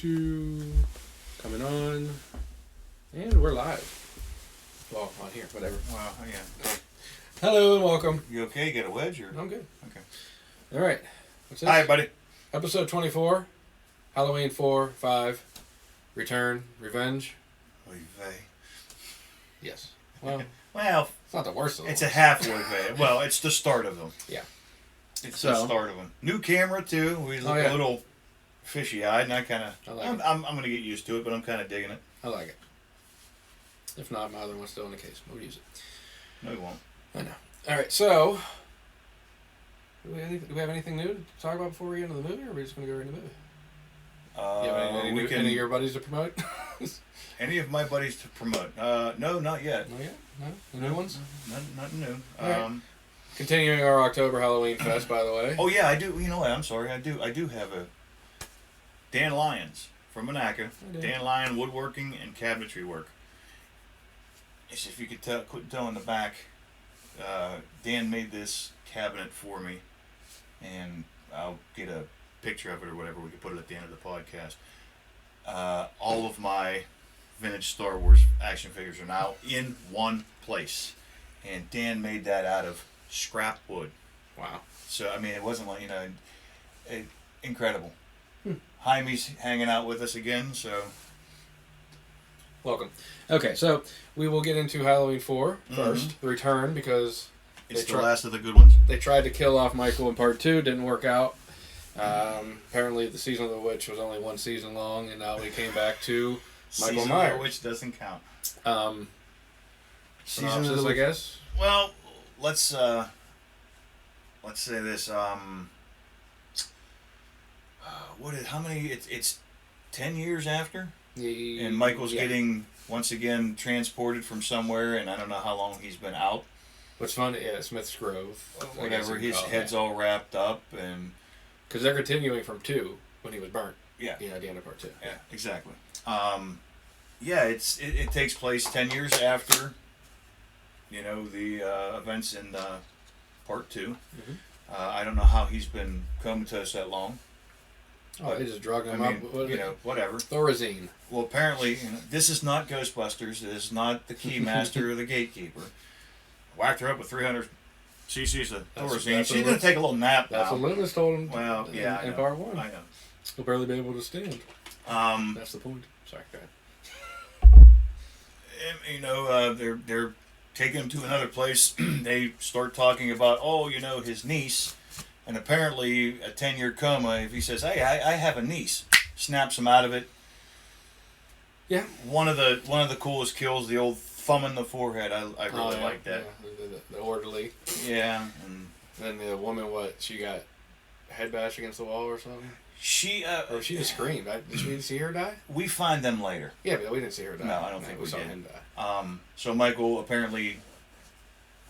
2 coming on, and we're live. Well, on here, whatever. Wow, yeah. Hello and welcome. You okay? You got a wedge? Or? I'm good. Okay. All right. What's this? Hi, buddy. Episode 24, Halloween 4, 5, Return, Revenge. Oy vey. Yes. Well, Well, it's not the worst of them. it's a halfway vey. Well, it's the start of them. Yeah. It's the start of them. New camera too. We look a little fishy-eyed, and I'm going to get used to it, but I'm kind of digging it. I like it. If not, my other one's still in the case. We'll use it. No, we won't. I know. All right, so do we have anything new to talk about before we get into the movie, or are we just going to go right into the movie? You have any of your buddies to promote? Any of my buddies to promote? No, not yet. Not yet? No? The new ones? Nothing new. Right. Continuing our October Halloween Fest, by the way. Oh, yeah, I do. You know what? I'm sorry. I do have a Dan Lyons from Monaca. Dan Lyon Woodworking and Cabinetry Work. It's if you could quit telling the back. Dan made this cabinet for me, and I'll get a picture of it or whatever. We can put it at the end of the podcast. All of my vintage Star Wars action figures are now in one place, and Dan made that out of scrap wood. Wow. So I mean, it wasn't like incredible. Jaime's hanging out with us again, so welcome. Okay, so we will get into Halloween 4 first, the Return, because it's the last of the good ones. They tried to kill off Michael in part 2, didn't work out. Apparently, the Season of the Witch was only one season long, and now we came back to Michael Myers. Season of the Witch doesn't count. Season of the Witch, I guess. Well, let's say this. How many? It's 10 years after, and Michael's getting once again transported from somewhere, and I don't know how long he's been out. What's fun? Yeah, Smith's Grove. Whatever. His head's all wrapped up, and because they're continuing from 2 when he was burnt. Yeah. At the end of part 2. Yeah, exactly. It takes place 10 years after, the events in part 2. Mm-hmm. I don't know how he's been comatose that long. Oh, they just drugged him up. Whatever. Thorazine. Well, apparently, this is not Ghostbusters. This is not the Keymaster or the Gatekeeper. Whacked her up with 300 cc's of Thorazine. She's going to take a little nap now. That's what Loomis told him. Well, in part 1. I know. He'll barely be able to stand. That's the point. Sorry, go ahead. They're taking him to another place. They start talking about, his niece. And apparently, a 10-year coma, if he says, hey, I have a niece, snaps him out of it. Yeah. One of the coolest kills, the old thumb in the forehead. I really like that. Yeah, the orderly. Yeah. And then the woman, she got head bashed against the wall or something? She just screamed. Did we see her die? We find them later. Yeah, but we didn't see her die. No, I don't think we saw did. him die. So Michael apparently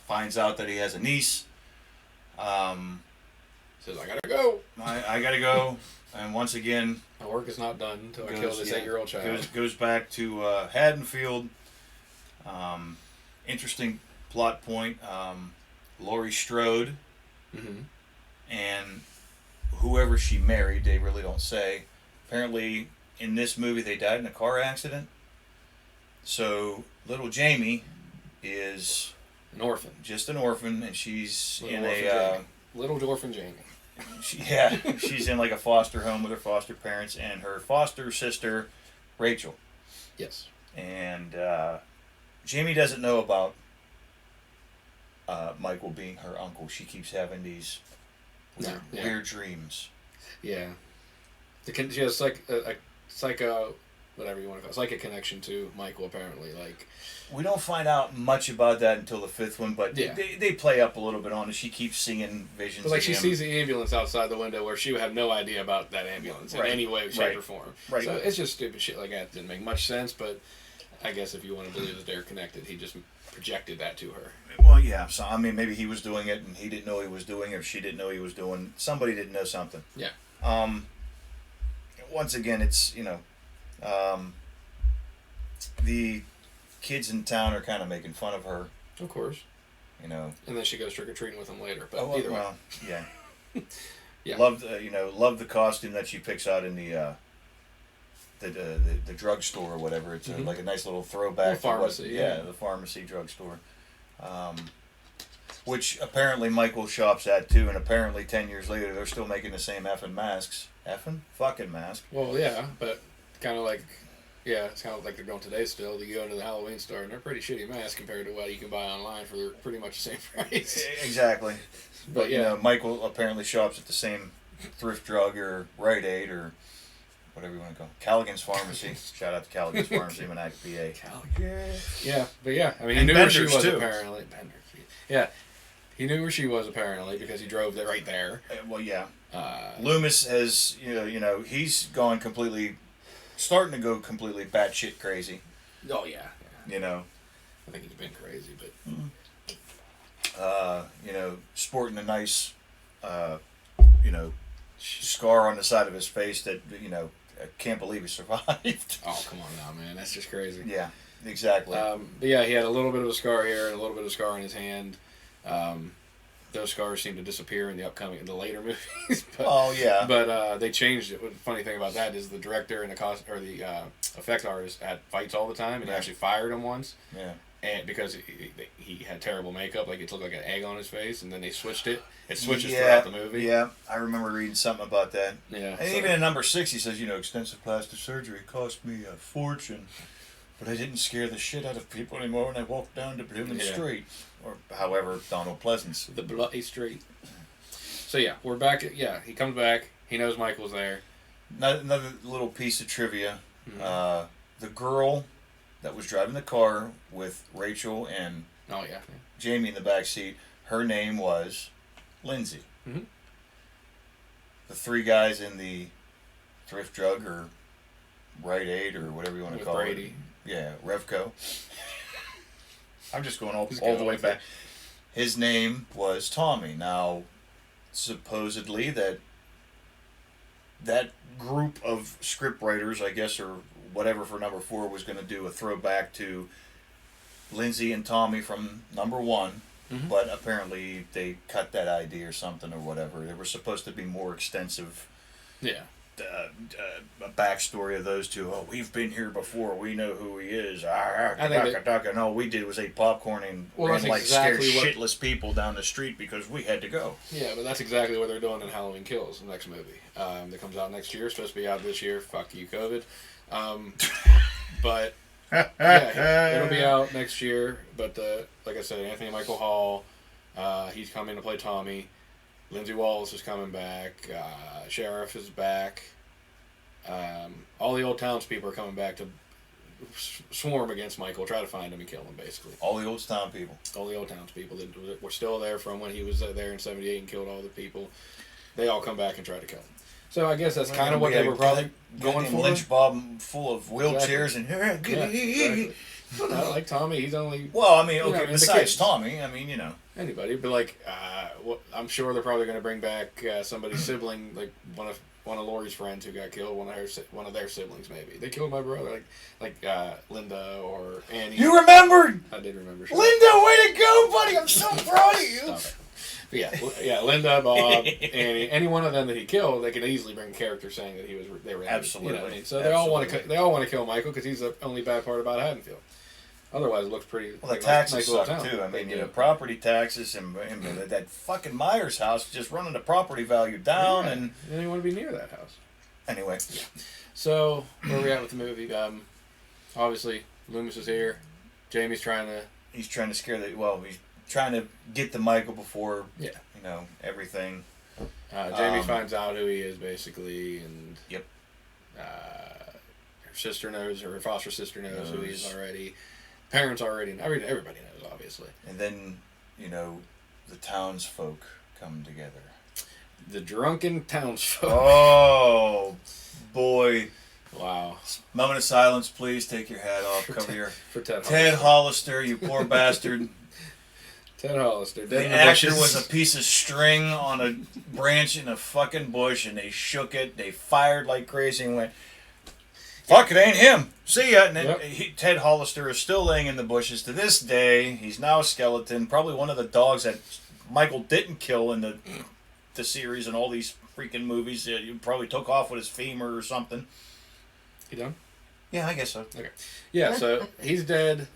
finds out that he has a niece. Says, I gotta go. I gotta go. And once again, my work is not done until I kill this 8-year-old child. Goes back to Haddonfield. Interesting plot point. Laurie Strode and whoever she married, they really don't say. Apparently, in this movie, they died in a car accident. So little Jamie is an orphan, just an orphan, and she's little orphan Jamie. She's in like a foster home with her foster parents and her foster sister, Rachel. Yes. And Jamie doesn't know about Michael being her uncle. She keeps having these weird dreams. Yeah. She has a psycho, whatever you want to call it, psychic connection to Michael, apparently. We don't find out much about that until the 5th one, but they play up a little bit on it. She keeps seeing visions of him. She sees the ambulance outside the window where she would have no idea about that ambulance in any way, shape, or form. Right. So it's just stupid shit like that. Didn't make much sense, but I guess if you want to believe that they're connected, he just projected that to her. Well, yeah. So, I mean, maybe he was doing it and he didn't know he was doing it, or she didn't know he was doing. Somebody didn't know something. Yeah. Once again, it's, the kids in town are kind of making fun of her. Of course. And then she goes trick-or-treating with him later. But either way. Yeah. Yeah. Loved the costume that she picks out in the the drugstore or whatever. It's like a nice little throwback. Pharmacy. The pharmacy drugstore. Which apparently Michael shops at too, and apparently 10 years later they're still making the same effing masks. Fucking mask. Well, yeah, but kind of like, it's kind of like they're going today still. You go into the Halloween store and they're pretty shitty masks compared to what you can buy online for pretty much the same price. Exactly. But yeah, Michael apparently shops at the same thrift drug or Rite Aid or whatever you want to call it. Callaghan's Pharmacy. Shout out to Callaghan's Pharmacy, Monac, PA. Callaghan. Yeah, but I mean, he knew where she was too. Apparently. Yeah, he knew where she was apparently because he drove there right there. Well, yeah. Loomis has, he's gone starting to go completely batshit crazy. Oh yeah. I think he's been crazy, but. Sporting a nice, scar on the side of his face that, I can't believe he survived. Oh, come on now, man. That's just crazy. Yeah, exactly. But yeah, he had a little bit of a scar here and a little bit of a scar on his hand. Those scars seem to disappear in the later movies. But they changed it. The funny thing about that is the director and the effect artist had fights all the time, and he actually fired him once. Yeah. And because he had terrible makeup, like it looked like an egg on his face, and then they switched it. It switches throughout the movie. Yeah, I remember reading something about that. Yeah. And even in number 6, he says, extensive plastic surgery cost me a fortune, but I didn't scare the shit out of people anymore when I walked down the Blooming Street. Or however, Donald Pleasance. The Bloody Street. So we're back. He comes back. He knows Michael's there. Another little piece of trivia. Mm-hmm. The girl that was driving the car with Rachel and Jamie in the back seat, her name was Lindsay. Mm-hmm. The 3 guys in the thrift drug or Rite Aid or whatever you want to call Brady. it. Yeah, Revco. I'm just going all the way back. His name was Tommy. Now, supposedly that group of script writers, I guess, or whatever for number 4 was going to do a throwback to Lindsay and Tommy from number 1, but apparently they cut that idea or something or whatever. There was supposed to be more extensive a backstory of those two. Oh, we've been here before. We know who he is. And all we did was eat popcorn and ran like scared shitless people down the street because we had to go. Yeah, but that's exactly what they're doing in Halloween Kills, the next movie. That comes out next year. It's supposed to be out this year. Fuck you, COVID. But it'll be out next year. But like I said, Anthony Michael Hall, he's coming to play Tommy. Lindsay Wallace is coming back. Sheriff is back. All the old townspeople are coming back to swarm against Michael, try to find him and kill him, basically. All the old town people. All the old townspeople that were still there from when he was there in '78 and killed all the people. They all come back and try to kill him. So I guess that's kind of what they were probably going for. Lynch Bob full of wheelchairs and exactly. Well, not like Tommy. He's only. Well, I mean, okay. Besides Tommy, I mean, anybody. But like, I'm sure they're probably going to bring back somebody's sibling, like one of Lori's friends who got killed. One of their siblings, maybe. They killed my brother, like Linda or Annie. You remembered? I did remember. Linda, way to go, buddy! I'm so proud of you. Stop it. Yeah, Linda, Bob, Annie, any one of them that he killed, they could easily bring a character saying that they were absolutely. You know what I mean? So they all want to kill Michael because he's the only bad part about Haddonfield. Otherwise, it looks pretty. Well, the taxes suck too. I mean, property taxes and that fucking Myers house just running the property value down, and you don't want to be near that house. Anyway, so where are we at with the movie? Obviously, Loomis is here. Jamie's trying to. He's trying to scare he's trying to get to Michael before everything. Jamie finds out who he is basically, and yep. Her sister knows, or her foster sister knows who he is already. Parents already know. Everybody knows, obviously. And then, the townsfolk come together. The drunken townsfolk. Oh, boy. Wow. Moment of silence, please. Take your hat off. Cover your... For Ted Hollister, you poor bastard. Ted Hollister. The actor was a piece of string on a branch in a fucking bush, and they shook it. They fired like crazy and went... Fuck, it ain't him. See ya. And then Ted Hollister is still laying in the bushes to this day. He's now a skeleton. Probably one of the dogs that Michael didn't kill in the series and all these freaking movies. He probably took off with his femur or something. You done? Yeah, I guess so. Okay. Yeah, so he's dead.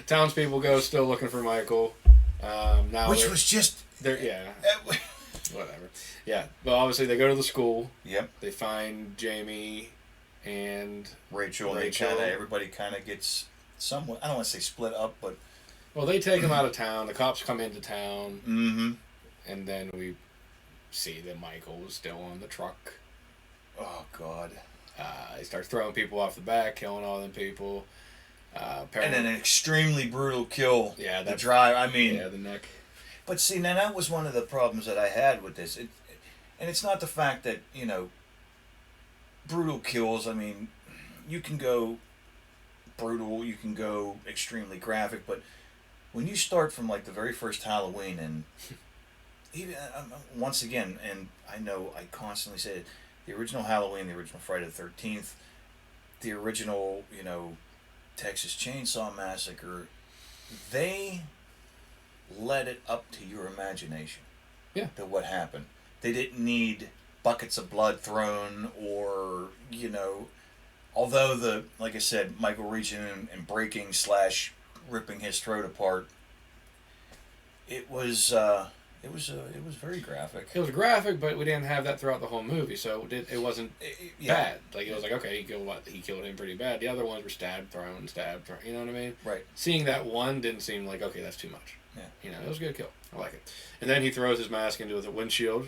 Townspeople go still looking for Michael. Now Which was just... Yeah. Whatever. Yeah. But obviously they go to the school. Yep. They find Jamie and Rachel. And everybody kind of gets somewhat... I don't want to say split up, but... Well, they take him out of town. The cops come into town. Mm-hmm. And then we see that Michael was still on the truck. Oh, God. He starts throwing people off the back, killing all them people. And then an extremely brutal kill. Yeah, the drive. I mean, yeah, the neck. But see, now that was one of the problems that I had with this. And it's not the fact that, brutal kills. I mean, you can go brutal, you can go extremely graphic, but when you start from like the very first Halloween, and even once again, and I know I constantly say it, the original Halloween, the original Friday the 13th, the original, Texas Chainsaw Massacre, they let it up to your imagination. Yeah. To what happened. They didn't need buckets of blood thrown or, although like I said, Michael reaching in and breaking / ripping his throat apart, it was very graphic. It was graphic, but we didn't have that throughout the whole movie, so it wasn't bad. Like, it was like, okay, he killed him pretty bad. The other ones were stabbed, thrown, you know what I mean? Right. Seeing that one didn't seem like, okay, that's too much. Yeah. It was a good kill. I like it. And then he throws his mask into the windshield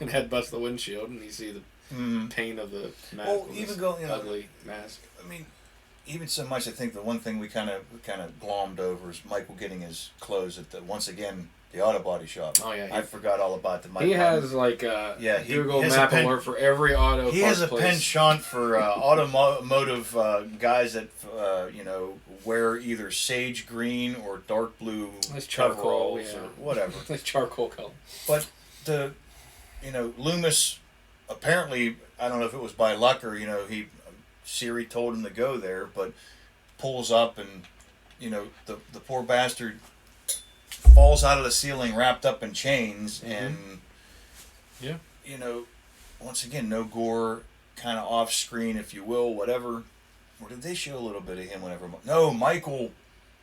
and headbutts the windshield, and you see the pain of the mask. Well, even ugly mask. I mean, even so much, I think the one thing we kind of glommed over is Michael getting his clothes at once again, the auto body shop. Oh, yeah. I forgot all about the Michael. He has like a Google map alert for every auto. He has a penchant for automotive guys that wear either sage green or dark blue coveralls or whatever. It's charcoal color. But Loomis, apparently, I don't know if it was by luck or Siri told him to go there, but pulls up and the poor bastard falls out of the ceiling wrapped up in chains, and once again, no gore, kind of off screen, if you will, whatever. Or did they show a little bit of him whenever? No, Michael.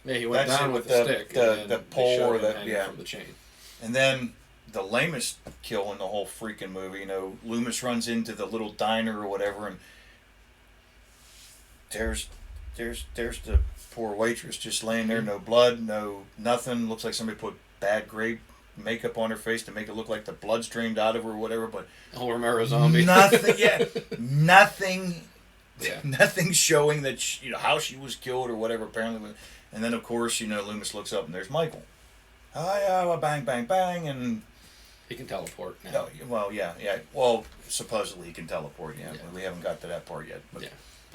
Yeah, he went down with the stick, the pole or from the chain. And then the lamest kill in the whole freaking movie. Loomis runs into the little diner or whatever, and there's the poor waitress just laying there, no blood, no nothing. Looks like somebody put bad grape makeup on her face to make it look like the blood's drained out of her or whatever. But Romero zombie. Nothing. Nothing showing that how she was killed or whatever. Apparently, and then of course Loomis looks up and there's Michael. Bang, bang, bang, and he can teleport now. No, well, yeah. Well, supposedly he can teleport. Yeah, we haven't got to that part yet. But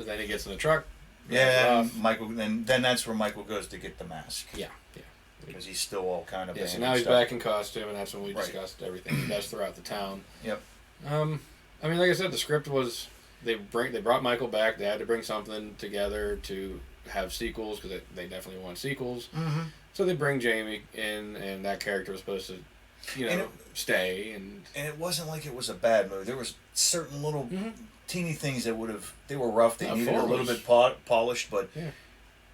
then he gets in the truck. Yeah, and Michael. Then that's where Michael goes to get the mask. Yeah. Because he's still all kind of. Yeah. So now he's back in costume, and that's when we discussed everything he does throughout the town. Yep. I mean, like I said, the script was they brought Michael back. They had to bring something together to have sequels because they definitely want sequels. Mm-hmm. So they bring Jamie in, and that character was supposed to, stay. And it wasn't like it was a bad movie. There was certain little teeny things that they were rough. They needed a little bit polished, but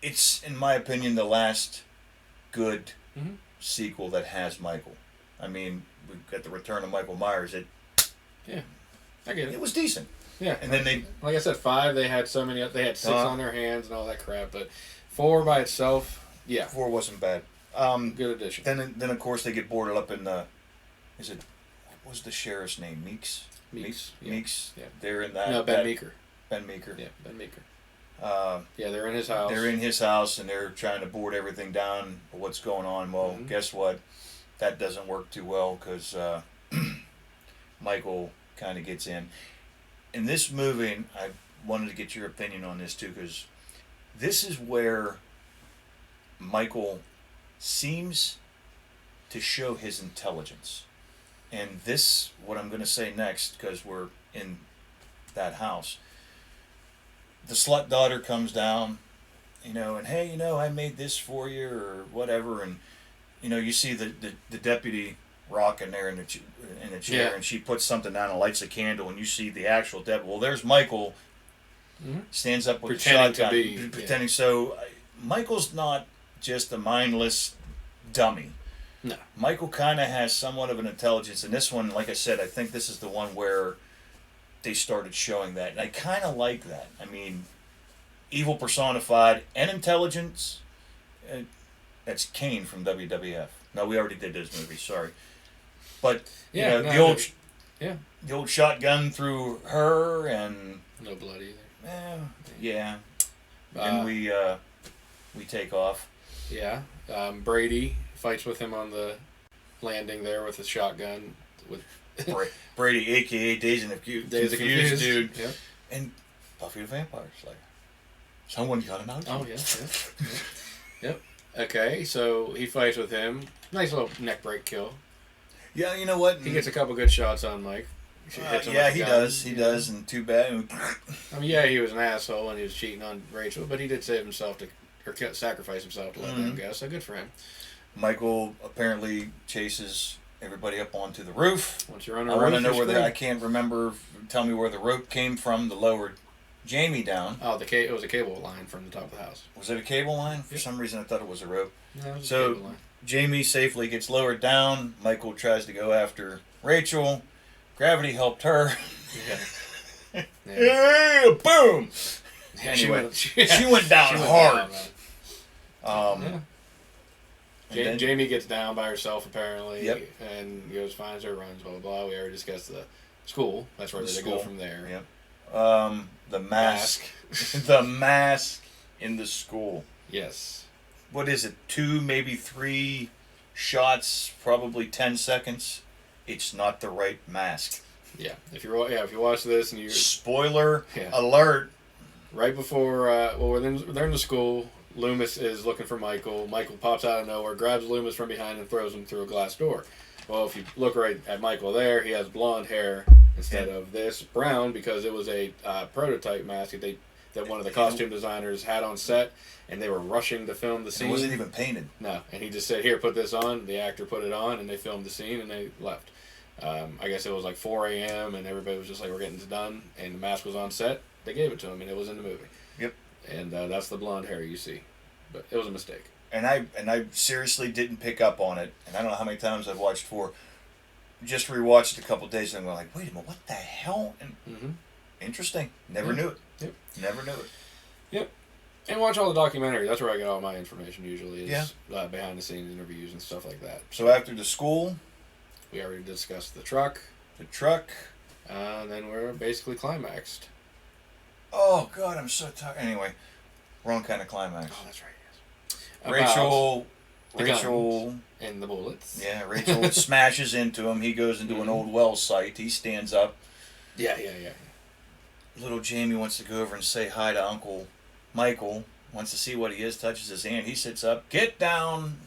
it's, in my opinion, the last good sequel that has Michael. I mean, we've got the return of Michael Myers. I get it. It was decent. Yeah, and then like I said, 5. They had so many. They had 6 on their hands and all that crap. But 4 by itself, 4 wasn't bad. Good addition. Then of course they get boarded up in the. What was the sheriff's name? Meeks. Meeks. Yeah. They're in that. No, Ben Meeker. Ben Meeker. Yeah, Ben Meeker. They're in his house. They're in his house and they're trying to board everything down. What's going on? Well, guess what? That doesn't work too well because Michael kind of gets in. In this movie, and I wanted to get your opinion on this too, because this is where Michael seems to show his intelligence. And this, what I'm going to say next, because we're in that house. The slut daughter comes down, and hey, I made this for you or whatever, and you see the deputy rocking there in the chair, and she puts something down and lights a candle, and you see the actual devil. Well, there's Michael. Stands up with pretending the shotgun, to be pretending. So Michael's not just a mindless dummy. No. Michael kind of has somewhat of an intelligence, and this one, like I said, I think this is the one where they started showing that, and I kind of like that. I mean, evil personified and intelligence. That's Kane from WWF. No, we already did those movies. Sorry, but the old shotgun through her, and no blood either. Then we take off. Yeah, Brady fights with him on the landing there with his shotgun. With Brady, a.k.a. Dazed and Confused dude. Yep. And Buffy the Vampire Slayer. Someone got an out. Oh, yes. Yep. Okay, so he fights with him. Nice little neck break kill. Yeah, you know what? He gets a couple good shots on Mike. He does. He does, and too bad. I mean, he was an asshole and he was cheating on Rachel, but he did save himself or sacrifice himself to let them go, so good for him. Michael apparently chases everybody up onto the roof. Once you're on the roof, I want to know where I can't remember. Tell me where the rope came from to lower Jamie down. Oh, it was a cable line from the top of the house. Was it a cable line? For some reason, I thought it was a rope. No, it was so a cable line. Jamie safely gets lowered down. Michael tries to go after Rachel. Gravity helped her. Yeah. Boom! Yeah, anyway, she went down hard. Jamie gets down by herself apparently. Yep. And goes, finds her, runs, blah, blah, blah. We already discussed the school. That's where they go from there. Yep. The mask. The mask in the school. Yes. What is it? 2, maybe 3 shots, probably 10 seconds. It's not the right mask. Yeah. If you watch this and you spoiler alert. Right before they're in the school, Loomis is looking for Michael. Michael pops out of nowhere, grabs Loomis from behind, and throws him through a glass door. Well, if you look right at Michael there, he has blonde hair instead of this brown because it was a prototype mask that one of the costume designers had on set, and they were rushing to film the scene. It wasn't even painted. No, and he just said, "Here, put this on." The actor put it on, and they filmed the scene, and they left. I guess it was like 4 a.m., and everybody was just like, "We're getting this done," and the mask was on set. They gave it to him, and it was in the movie. Yep. And that's the blonde hair you see, but it was a mistake. And I seriously didn't pick up on it, and I don't know how many times I've watched for. Just rewatched a couple days and I'm like, wait a minute, what the hell? And interesting. Never knew it. Yep. Never knew it. Yep. And watch all the documentaries. That's where I get all my information usually. Is behind the scenes interviews and stuff like that. So after the school, we already discussed the truck. And then we're basically climaxed. Oh God, I'm so tired. Anyway, wrong kind of climax. Oh, that's right. Yes. Rachel and the bullets. Yeah, Rachel smashes into him. He goes into an old well site. He stands up. Yeah. Little Jamie wants to go over and say hi to Uncle Michael. Wants to see what he is. Touches his hand. He sits up. Get down.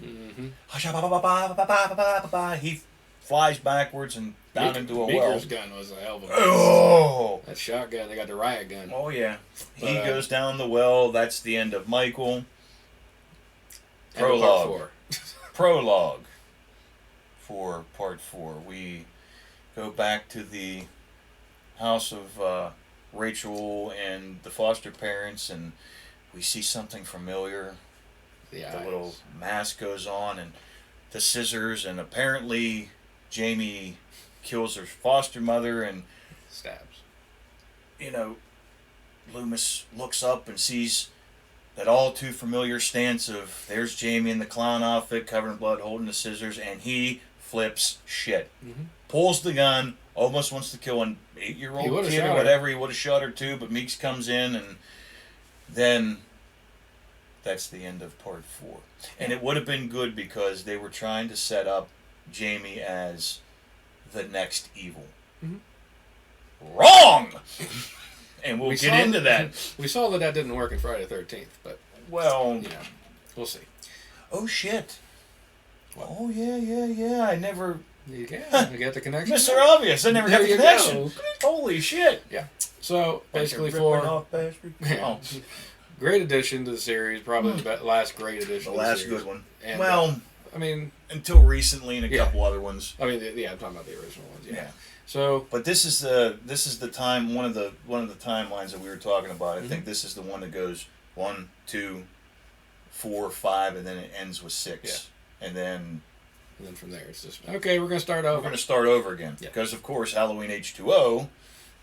He flies backwards and down into a well. Beaker's gun was a hell of a that shotgun. They got the riot gun. Oh yeah. He goes down the well. That's the end of Michael. Prologue for part 4. We go back to the house of Rachel and the foster parents, and we see something familiar. The little mask goes on, and the scissors, and apparently Jamie kills her foster mother and stabs. Loomis looks up and sees that all too familiar stance of there's Jamie in the clown outfit, covered in blood, holding the scissors, and he flips shit. Pulls the gun, almost wants to kill an 8-year-old kid or whatever. He would have shot her too, but Meeks comes in, and then that's the end of part 4. And it would have been good because they were trying to set up Jamie as the next evil. Wrong! And we'll get into that. We saw that didn't work in Friday the 13th, but... Well... we'll see. Oh, shit. What? Oh, yeah. I never... You get the connection? Mr. Obvious. I never got the connection. Holy shit. Yeah. So, basically great addition to the series. Probably the last great addition to the series. The last good one. And, well... I mean, until recently, and a couple other ones. I mean, I'm talking about the original ones. Yeah. Yeah. So, but this is the time, one of the timelines that we were talking about. I think this is the one that goes 1, 2, 4, 5, and then it ends with 6, and then from there it's just okay. We're gonna start over. We're gonna start over again because, of course, Halloween H2O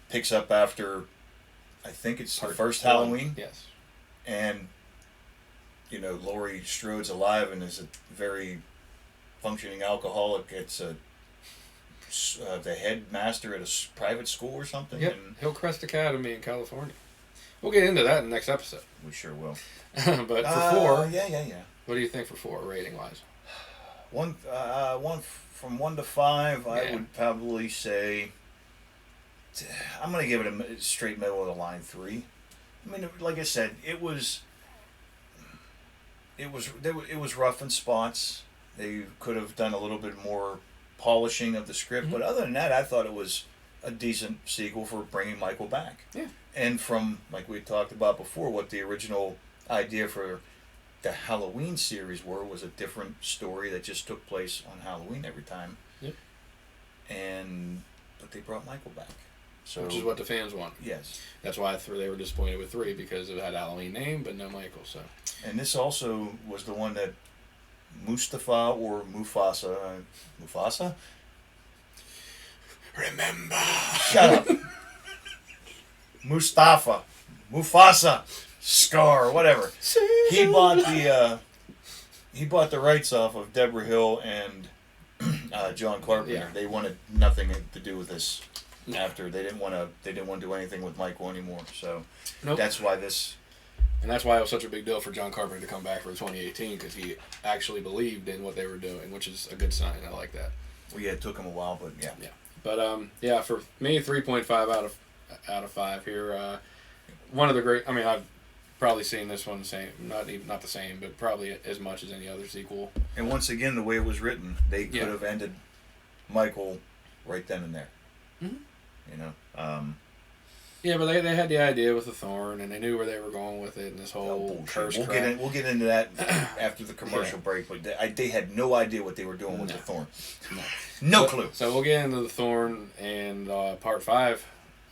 picks up after, I think it's the first Halloween. Yes. And Laurie Strode's alive and is a very functioning alcoholic. It's the headmaster at a private school or something. Yep. Hillcrest Academy in California. We'll get into that in the next episode. We sure will. But for 4, yeah. What do you think for 4 rating wise? One from 1 to 5, I would probably say I'm gonna give it a straight middle of the line 3. I mean, like I said, it was rough in spots. They could have done a little bit more polishing of the script, but other than that, I thought it was a decent sequel for bringing Michael back. Yeah. And from, like we talked about before, what the original idea for the Halloween series was a different story that just took place on Halloween every time. Yep. But they brought Michael back. So, which is what the fans want. Yes. That's why they were disappointed with 3 because it had Halloween name but no Michael. So. And this also was the one that Mustafa or Mufasa? Remember. Shut up. Mufasa, Scar, whatever. He bought the rights off of Deborah Hill and John Carpenter. Yeah. They wanted nothing to do with this. After they didn't want to do anything with Michael anymore. So that's why this. And that's why it was such a big deal for John Carpenter to come back for 2018 because he actually believed in what they were doing, which is a good sign. I like that. Well, yeah, it took him a while, but yeah. Yeah, but for me, 3.5 out of 5 here. One of the great. I mean, I've probably seen this one the same, not the same, but probably as much as any other sequel. And once again, the way it was written, they could have ended Michael right then and there. Mm-hmm. Yeah, but they had the idea with the thorn, and they knew where they were going with it, and this whole curse. We'll get into that after the commercial break. But they had no idea what they were doing with the thorn. No clue. So we'll get into the thorn and part 5,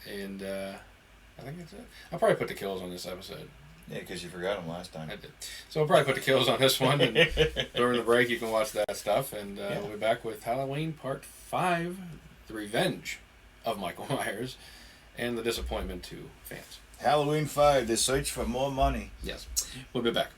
and I think that's it. I'll probably put the kills on this episode. Yeah, because you forgot them last time. I did. So I'll probably put the kills on this one, and during the break you can watch that stuff, and we'll be back with Halloween Part 5, The Revenge of Michael Myers, and the disappointment to fans. Halloween 5, The Search for More Money. Yes. We'll be back.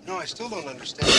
No, I still don't understand.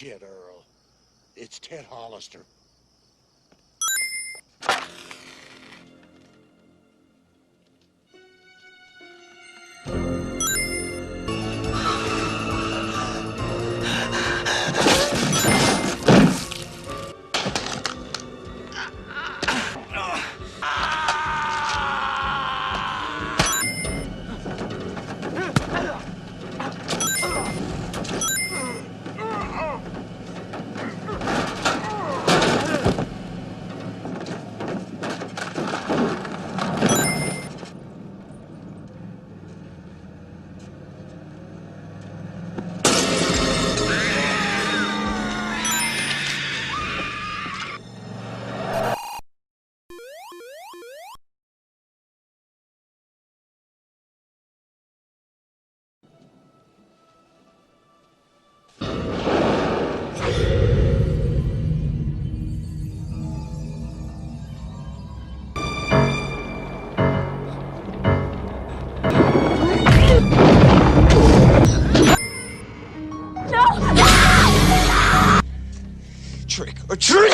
Shit, Earl. It's Ted Hollister. Trick or treat!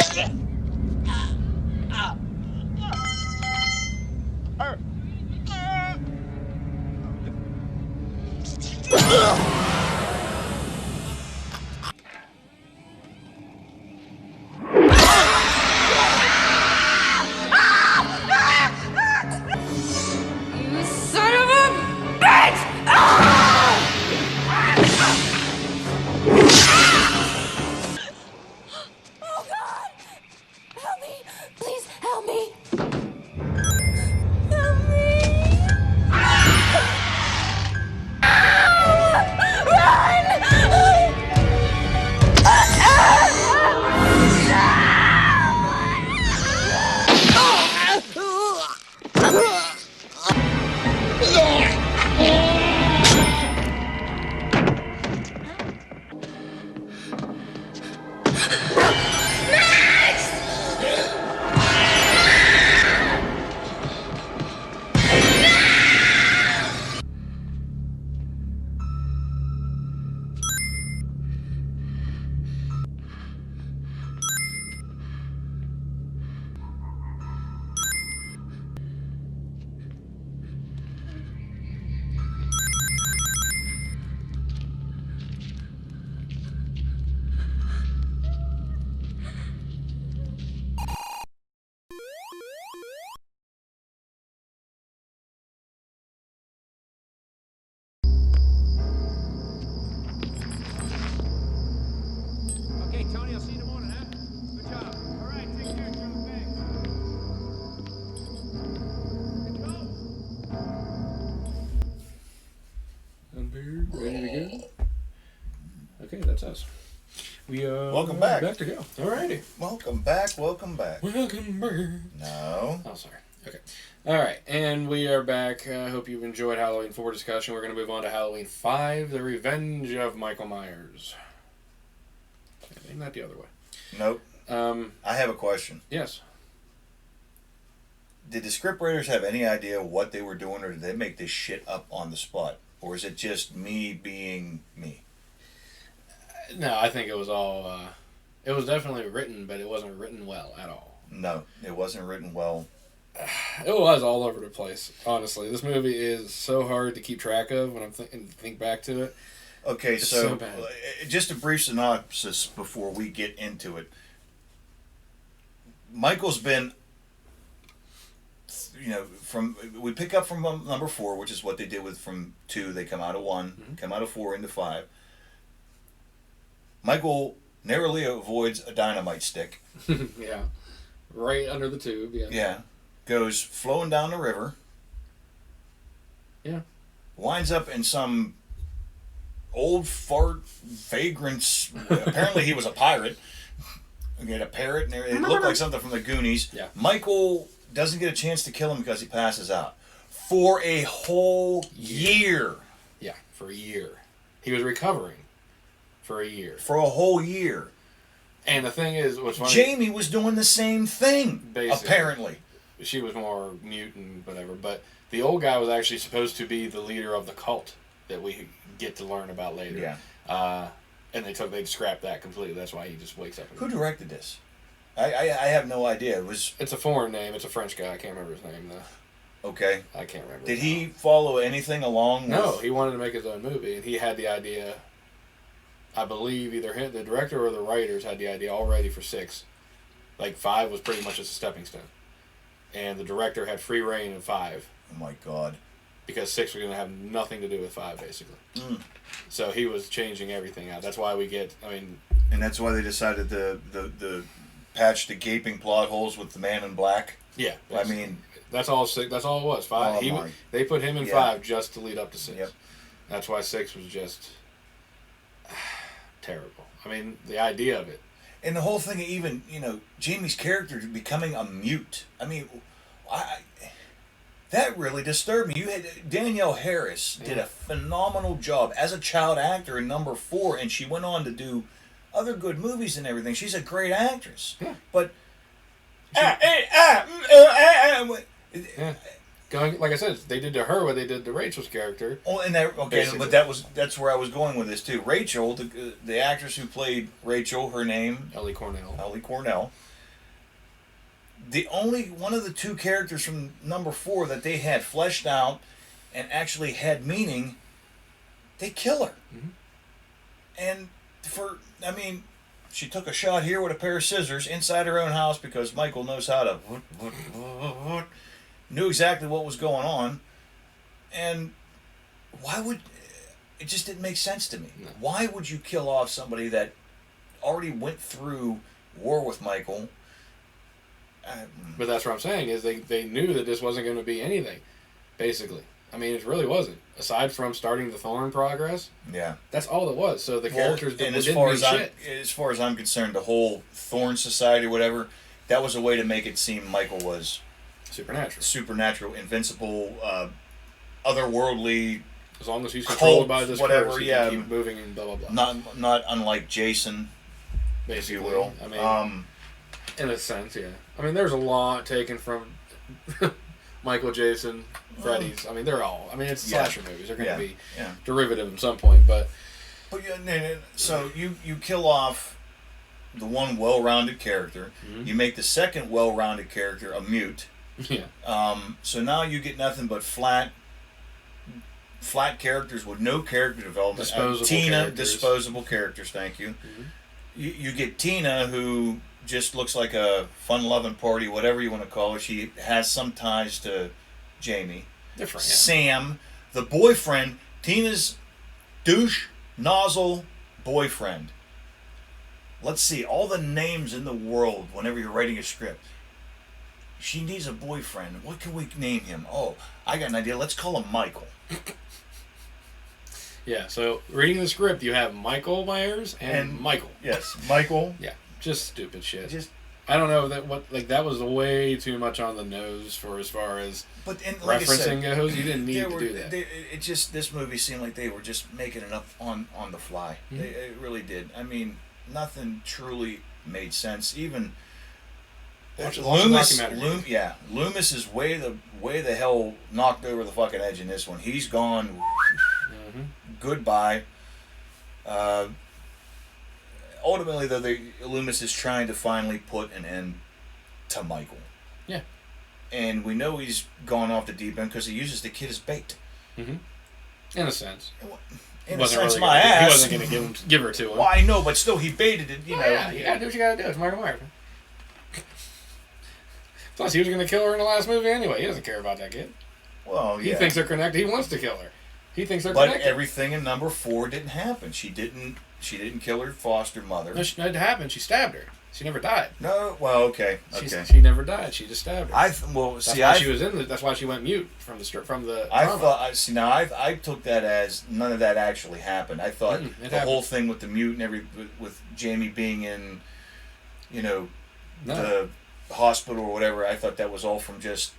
You son of a bitch! Oh God! Help me! Please help me! Help me! Okay, Tony, I'll see you in the morning, huh? Good job. All right, take care, Joe. Thanks. Ready to go? Okay, that's us. We Welcome back. Back to go. Alrighty. Welcome back. Welcome back. Welcome back. No. Oh, sorry. Okay. All right, and we are back. I hope you've enjoyed Halloween 4 discussion. We're going to move on to Halloween 5, The Revenge of Michael Myers. Okay, not the other way. Nope. I have a question. Yes. Did the scriptwriters have any idea what they were doing, or did they make this shit up on the spot? Or is it just me being me? No, I think it was all... it was definitely written, but it wasn't written well at all. No, it wasn't written well. It was all over the place, honestly. This movie is so hard to keep track of when I'm think back to it. Okay, It's so so bad. Just a brief synopsis before we get into it. Michael's been, we pick up from number 4, which is what they did with from 2. They come out of 1, come out of 4 into 5. Michael narrowly avoids a dynamite stick. Yeah. Right under the tube, yeah. Yeah. Goes flowing down the river. Yeah. Winds up in some old fart vagrants. Apparently he was a pirate. He had a parrot, and it looked like something from the Goonies. Yeah. Michael doesn't get a chance to kill him because he passes out. For a whole year. Yeah, for a year. He was recovering for a year. For a whole year. And the thing is, what's funny... Jamie was doing the same thing, Basically. apparently. She was more mute and whatever, but the old guy was actually supposed to be the leader of the cult that we get to learn about later. Yeah. And they scrapped that completely. That's why he just wakes up. Who directed this? I have no idea. It's a foreign name. It's a French guy. I can't remember his name though. Okay. I can't remember. Did he follow anything along? No, he wanted to make his own movie, and he had the idea. I believe either the director or the writers had the idea already for 6. Like 5 was pretty much just a stepping stone, and the director had free reign of 5. Oh my God. Because 6 was going to have nothing to do with 5, basically. Mm. So he was changing everything out. That's why we get. And that's why they decided to patch the gaping plot holes with the Man in Black. Yeah. I mean, that's all it was. 5. They put him in 5 just to lead up to 6. Yep. That's why 6 was just terrible. I mean, the idea of it. And the whole thing, even Jamie's character becoming a mute. I mean, that really disturbed me. You had Danielle Harris did a phenomenal job as a child actor in number 4, and she went on to do other good movies and everything. She's a great actress. Yeah. But Going, like I said, they did to her what they did to Rachel's character. Oh, and but that's where I was going with this too. Rachel, the actress who played Rachel, her name Ellie Cornell. The only one of the 2 characters from number 4 that they had fleshed out and actually had meaning, they kill her. Mm-hmm. And she took a shot here with a pair of scissors inside her own house because Michael knows how to knew exactly what was going on. And it just didn't make sense to me. No. Why would you kill off somebody that already went through war with Michael? But that's what I'm saying is they knew that this wasn't going to be anything, basically. I mean, it really wasn't. Aside from starting the Thorn progress, yeah, that's all it was. So the characters didn't mean shit. As far as I'm concerned, the whole Thorn Society, whatever, that was a way to make it seem Michael was supernatural, invincible, otherworldly. As long as he's controlled by this whatever, curse, he yeah, can keep moving and blah blah blah. Not unlike Jason, basically, if you will. I mean, in a sense, yeah. I mean, there's a lot taken from Michael, Jason, Freddy's. I mean, they're all. I mean, it's slasher movies. They're going to be derivative at some point, but. So you kill off the one well-rounded character. Mm-hmm. You make the second well-rounded character a mute. Yeah. So now you get nothing but flat characters with no character development. Disposable characters. Thank you. Mm-hmm. You get Tina, who just looks like a fun-loving party, whatever you want to call it. She has some ties to Jamie. Different. Yeah. Sam, the boyfriend, Tina's douche nozzle boyfriend. Let's see, all the names in the world whenever you're writing a script. She needs a boyfriend. What can we name him? Oh, I got an idea. Let's call him Michael. Yeah, so reading the script, you have Michael Myers and Michael. Yes, Michael. Yeah, just stupid shit. I don't know that was way too much on the nose for as far as referencing goes. You didn't need to do that. This movie seemed like they were just making it up on the fly. Mm-hmm. It really did. I mean, nothing truly made sense. Even Loomis is way the hell knocked over the fucking edge in this one. He's gone. Mm-hmm. Goodbye. Ultimately, though, Loomis is trying to finally put an end to Michael. Yeah. And we know he's gone off the deep end because he uses the kid as bait. Mm-hmm. In a sense. He wasn't going to give her to him. Well, I know, but still, he baited it. Yeah, you got to do what you got to do. It's Michael Myers. Plus, he was going to kill her in the last movie anyway. He doesn't care about that kid. Well, yeah. He thinks they're connected. He wants to kill her. He thinks they're connected. But everything in number 4 didn't happen. She didn't kill her foster mother. No, it happened. She stabbed her. She never died. No, well, okay. She never died. She just stabbed her. That's why she went mute from the. I took that as none of that actually happened. I thought whole thing with the mute and with Jamie being in, the hospital or whatever. I thought that was all from just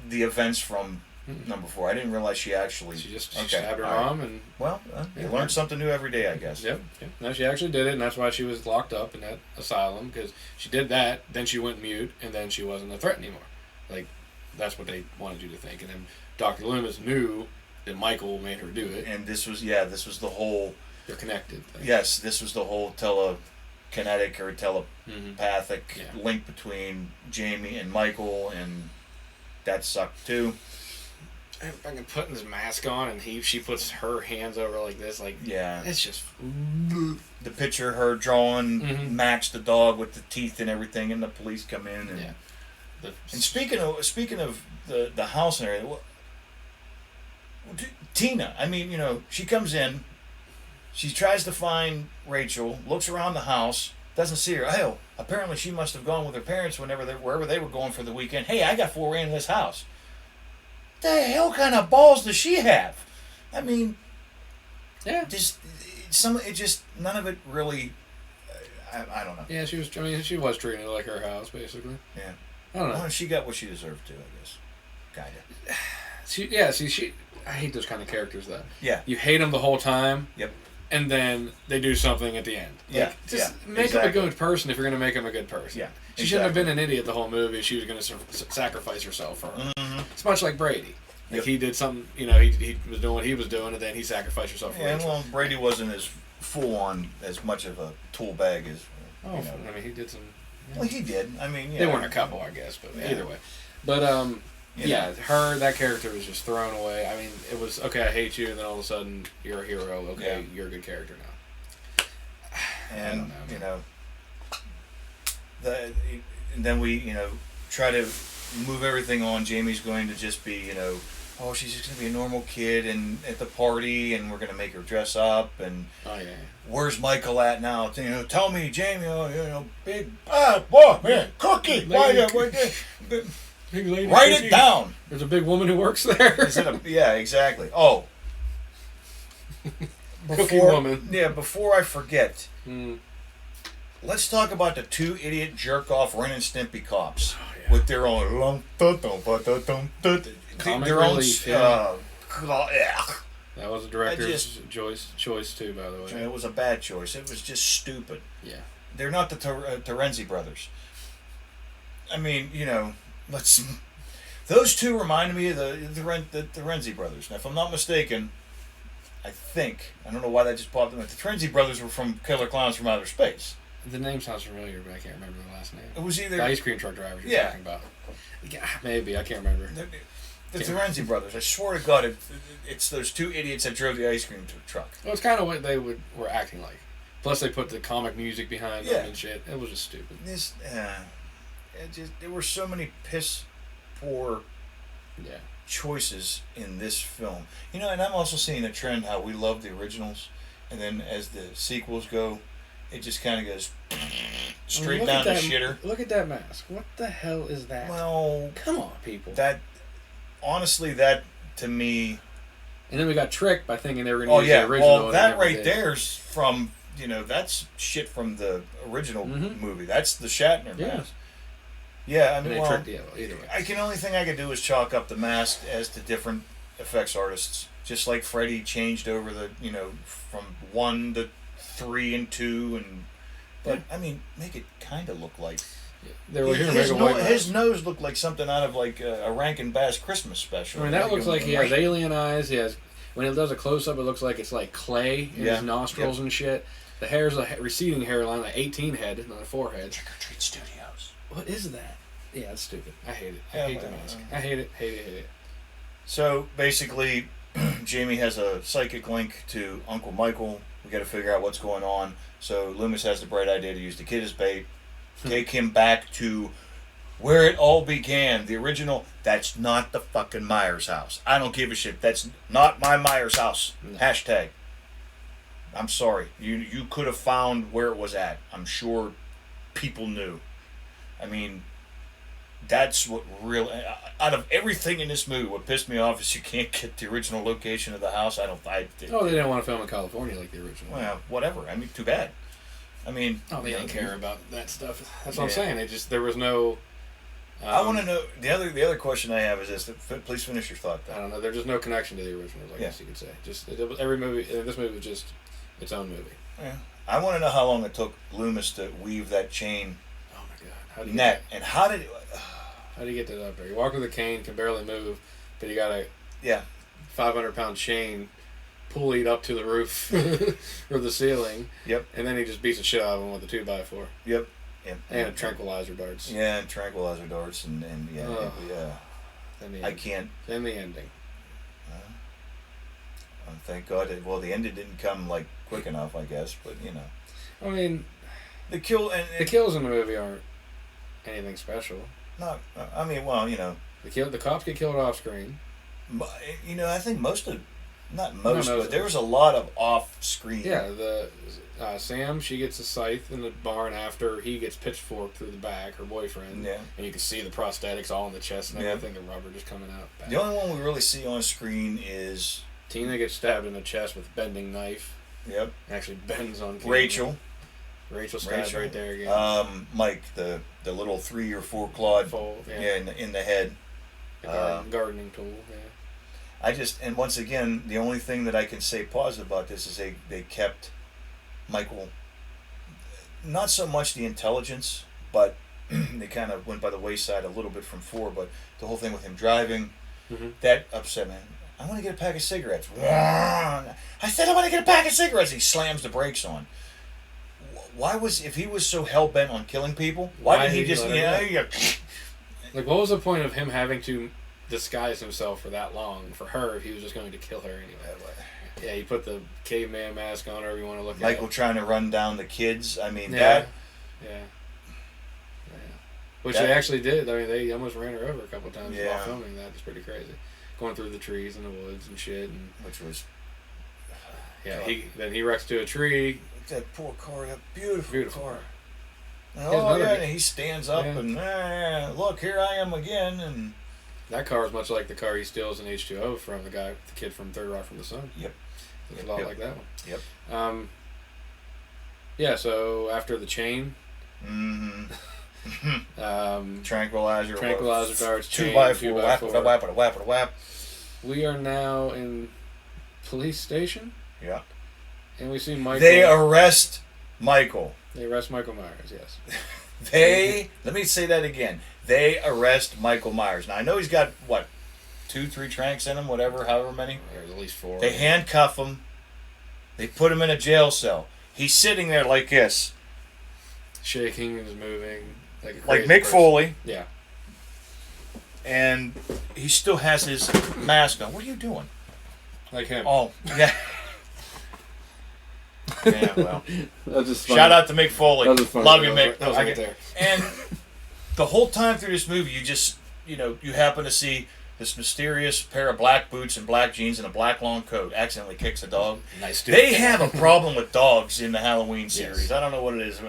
the events from number 4. I didn't realize she just stabbed her mom and. Well, you learn something new every day, I guess. Yep. No, she actually did it, and that's why she was locked up in that asylum, because she did that, then she went mute, and then she wasn't a threat anymore. Like, that's what they wanted you to think. And then Dr. Loomis knew that Michael made her do it. And this was the whole they're connected thing. Yes, this was the whole telekinetic or telepathic link between Jamie and Michael, and that sucked too. Fucking putting his mask on, and she puts her hands over like this, like it's just the picture of her drawing Max the dog with the teeth and everything, and the police come in and and speaking of the house and everything, Tina, I mean, she comes in, she tries to find Rachel, looks around the house, doesn't see her. Oh, apparently she must have gone with her parents wherever they were going for the weekend. Hey, I got full reign in this house. The hell kind of balls does she have? I mean, just none of it really. I don't know. Yeah, she was treating it like her house, basically. Yeah, I don't know. Well, she got what she deserved to, I guess. Kinda. I hate those kind of characters though. Yeah. You hate them the whole time. Yep. And then they do something at the end. Make him a good person if you're going to make him a good person. Yeah. She shouldn't have been an idiot the whole movie. She was going to sacrifice herself for her. It's much like Brady. Like he did something, he was doing what he was doing, and then he sacrificed himself for Rachel. Well, Brady wasn't as full on as much of a tool bag as. I mean, he did some. Well, he did. I mean, they weren't a couple, I guess, but either way. But that character was just thrown away. I mean, it was okay. I hate you, and then all of a sudden you're a hero. Okay, you're a good character now. And and then we try to move everything on. Jamie's going to just be she's just going to be a normal kid and at the party, and we're going to make her dress up. And where's Michael at now? Tell me, Jamie. Big boy, man, cookie. Why? Write it down. There's a big woman who works there. Yeah, exactly. Oh. Cookie woman. Yeah, before I forget, let's talk about the two idiot jerk-off Ren and Stimpy cops with their own Comic their relief, own. That was a director's choice too, by the way. It was a bad choice. It was just stupid. Yeah. They're not the Terenzi brothers. I mean, those two reminded me of the Terenzi brothers. Now, if I'm not mistaken, I don't know why that just popped in. The Terenzi brothers were from Killer Clowns from Outer Space. The name sounds familiar, but I can't remember the last name. It was either the ice cream truck driver you're talking about. Yeah, maybe I can't remember. The Terenzi brothers. I swear to God, it's those two idiots that drove the ice cream truck. Well, it's kind of what they were acting like. Plus, they put the comic music behind them and shit. It was just stupid. There were so many piss poor Yeah. choices in this film. You know, and I'm also seeing a trend how we love the originals, and then as the sequels go, it just kind of goes straight down the shitter. Look at that mask. What the hell is that? Well, come on, people. That, honestly, that to me. And then we got tricked by thinking they were going to use the original. Well, that right there's from, you know, that's shit from the original movie. That's the Shatner mask. Yeah, I mean, well, either way. I can only thing I could do is chalk up the mask as to different effects artists. Just like Freddy changed over the, you know, from 1 to 3 and 2, and but I mean, make it kind of look like. They were his nose looked like something out of like a Rankin Bass Christmas special. I mean, that looks like he has alien eyes. He has, when it does a close up, it looks like it's like clay in his nostrils and shit. The hair's a receding hairline, like 18 head, not a forehead. Trick or Treat Studios. What is that? Yeah, it's stupid. I hate it. I hate the mask. I hate it. Hate it. Hate it. So basically, Jamie has a psychic link to Uncle Michael. We got to figure out what's going on. So Loomis has the bright idea to use the kid as bait, take him back to where it all began. The original. That's not the fucking Myers house. I don't give a shit. That's not my Myers house. No. Hashtag. I'm sorry. You could have found where it was at. I'm sure people knew. I mean, that's what really, out of everything in this movie, what pissed me off is you can't get the original location of the house. They didn't want to film in California like the original. Well, whatever. I mean, too bad. I mean, they didn't care about that stuff. That's what I'm saying. There was no. I want to know the other question I have is this. Please finish your thought. I don't know. There's just no connection to the original. I guess you could say. Just every movie. This movie was just its own movie. Yeah. I want to know how long it took Loomis to weave that chain. Oh my God! How did net and how did? How do you get that up there? You walk with a cane, can barely move, but you got a 500-pound chain pulleyed up to the roof or the ceiling. Yep. And then he just beats the shit out of him with a 2x4. Yep. Yep. And tranquilizer darts. Yeah, and tranquilizer darts, and yeah, yeah. I can't. Then the ending. Thank God. Well, the ending didn't come like quick enough, I guess. But you know, I mean, the kills in the movie aren't anything special. Not. I mean, well, you know, the cops get killed off screen. You know, I think but there was a lot of off screen. Yeah, the Sam, she gets a scythe in the barn after he gets pitchforked through the back, her boyfriend. Yeah. And you can see the prosthetics all in the chest and everything, the rubber just coming out. Back. The only one we really see on screen is Tina gets stabbed in the chest with a bending knife. Yep. Actually bends on camera. Rachel stabbed right there again. Mike, the little 3 or 4 clawed fold, in the head. The gardening tool, yeah. And once again, the only thing that I can say positive about this is they kept Michael, not so much the intelligence, but they kind of went by the wayside a little bit from 4, but the whole thing with him driving, that upset me. I want to get a pack of cigarettes. I said I want to get a pack of cigarettes. He slams the brakes on. If he was so hell-bent on killing people, why didn't he just, like, what was the point of him having to disguise himself for that long for her if he was just going to kill her anyway? Yeah, he put the caveman mask on, or you want to look at Michael trying to run down the kids. I mean, which they actually did. I mean, they almost ran her over a couple of times while filming that. It's pretty crazy. Going through the trees and the woods and shit. Which was... Yeah, then he wrecks to a tree. That poor car, that beautiful car. And he stands up and, look, here I am again. And that car is much like the car he steals in H2O from the kid from Third Rock from the Sun. Yep. It's a lot like that one. Yep. Yeah, so after the chain... tranquilizer darts, 2x4, whap. We are now in police station. Yeah. And we see Michael. They arrest Michael. They arrest Michael Myers, yes. Let me say that again. They arrest Michael Myers. Now, I know he's got, 2, 3 tranks in him, however many. There's at least 4. They handcuff him. They put him in a jail cell. He's sitting there like this. Shaking and moving. Like Mick Foley. Yeah. And he still has his mask on. What are you doing? Like him. Oh, yeah. Yeah, well. That's just funny. Shout out to Mick Foley. Love you, Mick. That was right there. And the whole time through this movie, you just, you happen to see this mysterious pair of black boots and black jeans and a black long coat accidentally kicks a dog. Nice. They have a problem with dogs in the Halloween series. Yes. I don't know what it is.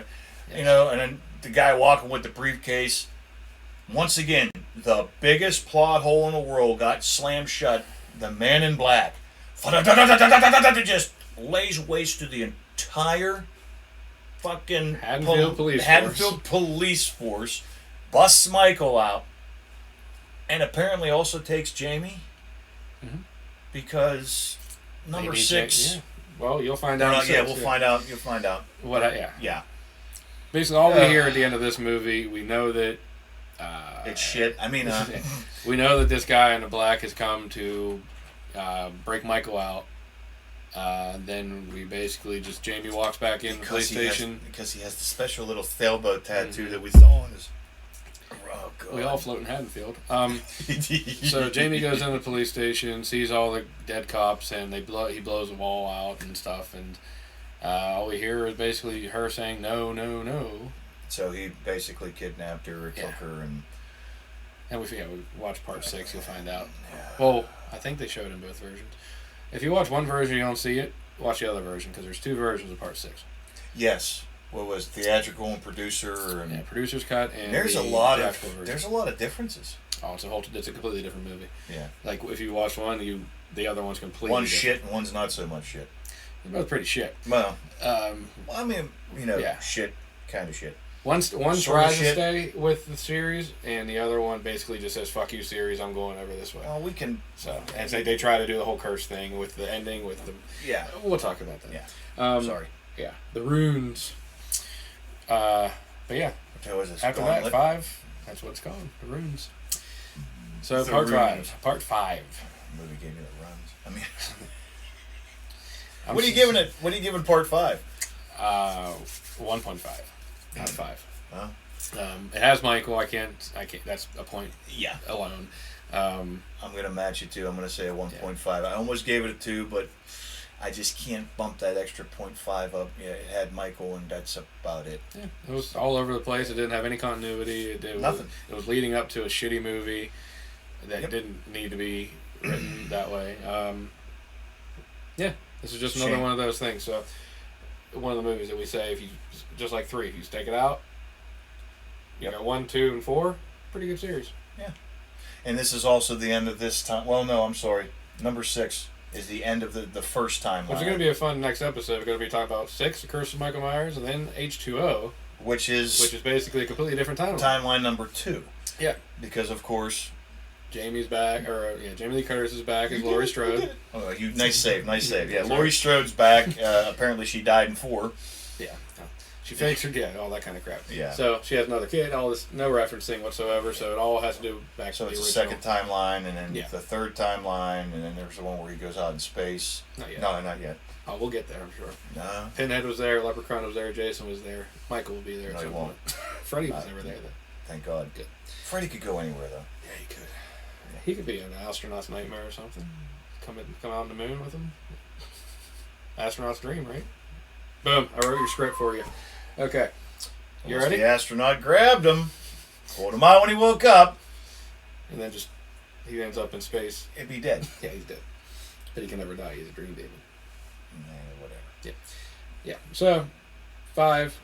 And then the guy walking with the briefcase. Once again, the biggest plot hole in the world got slammed shut. The Man in Black just lays waste to the entire fucking Haddonfield police force, busts Michael out, and apparently also takes Jamie because number 6. Well, you'll find out. We'll find out. You'll find out. Yeah. Basically, all we hear at the end of this movie, we know that it's shit. I mean, we know that this guy in the black has come to break Michael out. Then we basically Jamie walks back in the police station because he has the special little sailboat tattoo that we saw on his. Oh, God. We all float in Haddonfield. So Jamie goes into the police station, sees all the dead cops, and he blows the wall out and stuff, and all we hear is basically her saying no, no, no. So he basically kidnapped her or took her, and we watch part 6, you'll find out. Yeah. Well, I think they showed in both versions. If you watch one version, you don't see it. Watch the other version because there's 2 versions of part 6. Yes. What was theatrical and producer and producer's cut and there's a lot of differences. Oh, it's a completely different movie. Yeah. Like if you watch one, the other one's completely one's different. Shit and one's not so much shit. They're both pretty shit. Well, I mean, shit, kind of shit. One tries to stay with the series, and the other one basically just says, "Fuck you, series. I'm going over this way." Well, we can. So, and they try to do the whole curse thing with the ending with the. Yeah. We'll talk about that. Yeah. Sorry. Yeah. The runes. But yeah. After that, 5. That's what it's called. The runes. So part 5. The movie gave me the runs. I mean. What are you giving it? What are you giving part 5? 1.5 out of 5. Huh? It has Michael. I can't. That's a point. Yeah. Alone. I'm gonna match it too. I'm gonna say a 1.5. I almost gave it a 2, but I just can't bump that extra 0.5 up. Yeah, it had Michael, and that's about it. Yeah, it was all over the place. It didn't have any continuity. Nothing. It was leading up to a shitty movie that didn't need to be written that way. Yeah, this is just another one of those things. So, one of the movies that we say, if you just like 3, if you take it out, you got 1, 2, and 4. Pretty good series. Yeah. And this is also the end of this time. Well, no, I'm sorry. Number 6 is the end of the first time. Which is going to be a fun next episode. We're going to be talking about 6, The Curse of Michael Myers, and then H2O. Which is basically a completely different timeline. Timeline number 2. Yeah. Because, of course... Jamie Lee Curtis is back as Laurie Strode. Oh, nice save. Yeah, Laurie Strode's back. Apparently she died in 4. Yeah. She fakes her, all that kind of crap. Yeah. So she has another kid, all this, no referencing whatsoever, so it all has to do back to the original. So it's the second timeline, and then the third timeline, and then there's the one where he goes out in space. Not yet. No, not yet. Oh, we'll get there, I'm sure. No. Pinhead was there, Leprechaun was there, Jason was there, Michael will be there at some won't. point. Freddy was never there, though. Thank God. Good. Freddy could go anywhere, though. Yeah, he could. He could be an astronaut's nightmare or something. Come out on the moon with him. Astronaut's dream, right? Boom, I wrote your script for you. Okay. You ready? The astronaut grabbed him, pulled him out when he woke up, and then he ends up in space. He'd be dead. Yeah, he's dead. But he can never die. He's a dream demon. Whatever. Yeah. Yeah. So, 5,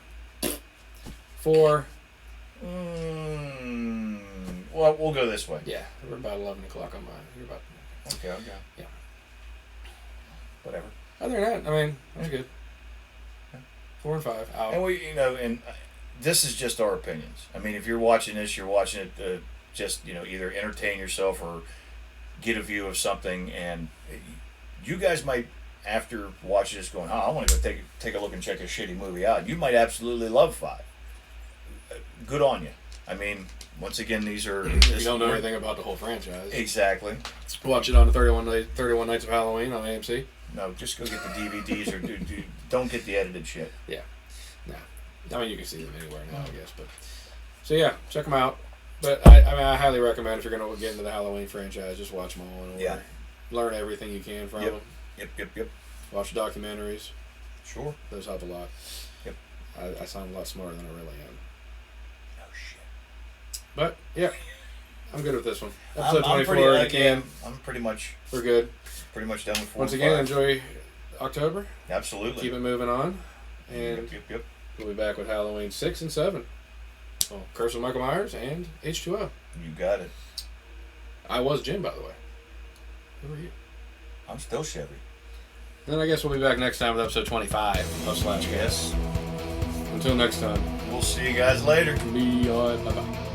4. Well, we'll go this way. Yeah, we're about 11 o'clock on mine. You're about. Okay. Yeah. Whatever. Other than that, I mean, that's good. 4 and 5. Out. And this is just our opinions. I mean, if you're watching this, you're watching it just either entertain yourself or get a view of something. And you guys might, after watching this, going, I want to go take a look and check this shitty movie out. You might absolutely love 5. Good on you. I mean, once again, these are... If you don't know anything about the whole franchise. Exactly. Watch it on the 31 Nights of Halloween on AMC. No, just go get the DVDs or don't get the edited shit. Yeah. No. I mean, you can see them anywhere now, I guess. But so, yeah, check them out. But, I highly recommend if you're going to get into the Halloween franchise, just watch them all in order. Yeah. Learn everything you can from them. Yep. Watch the documentaries. Sure. Those help a lot. Yep. I sound a lot smarter than I really am. No shit. But, yeah. I'm good with this one. Episode 24 again. I'm pretty much... We're good. Pretty much done with 4 Once again, enjoy October. Absolutely. Keep it moving on. And Yep. we'll be back with Halloween 6 and 7. Well, Curse of Michael Myers and H2O. You got it. I was Jim, by the way. Who are you? I'm still Chevy. Then I guess we'll be back next time with episode 25 of Slash Gas. Until next time. We'll see you guys later. Bye-bye.